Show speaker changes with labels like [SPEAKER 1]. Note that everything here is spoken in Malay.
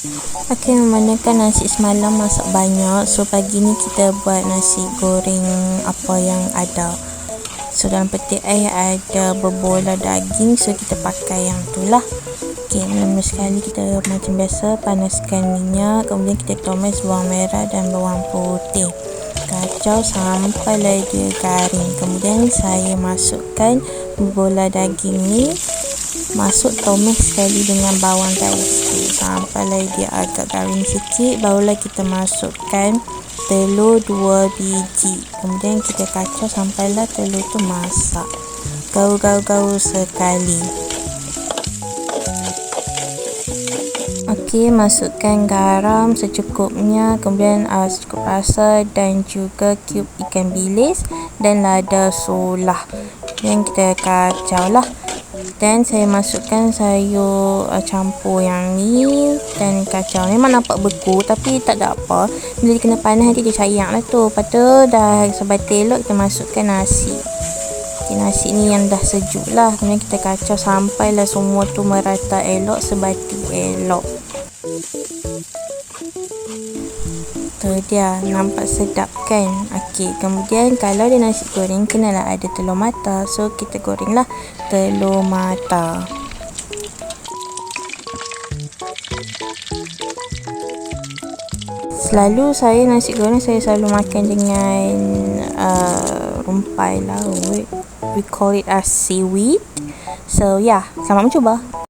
[SPEAKER 1] Okey, memandangkan nasi semalam masak banyak, so pagi ni kita buat nasi goreng apa yang ada. So dalam peti air ada berbola daging, so kita pakai yang tu lah. Okey, mula-mula sekali kita macam biasa panaskan minyak, kemudian kita tumis bawang merah dan bawang putih. Kacau sampailah dia garing. Kemudian saya masukkan berbola daging ni, masuk tumis sekali dengan bawang garis sampailah dia agak garing sikit, barulah kita masukkan telur 2 biji. Kemudian kita kacau sampailah telur tu masak, gaul sekali. Okey, masukkan garam secukupnya, kemudian secukup rasa dan juga cube ikan bilis dan lada solah. Dan kita kacau lah. Dan saya masukkan sayur campur yang ni dan kacau. Memang nampak beku tapi tak ada apa. Bila dia kena panas nanti dia cair lah tu. Lepas tu dah sebatik elok, kita masukkan nasi. Okay, nasi ni yang dah sejuk lah. Kemudian kita kacau sampailah semua tu merata elok, sebatik elok. Tu dia, nampak sedap kan? Okey, kemudian kalau dia nasi goreng kenalah ada telur mata. So kita gorenglah telur mata. Selalu saya nasi goreng saya selalu makan dengan rumpai laut. We call it as seaweed. So yeah, selamat mencuba.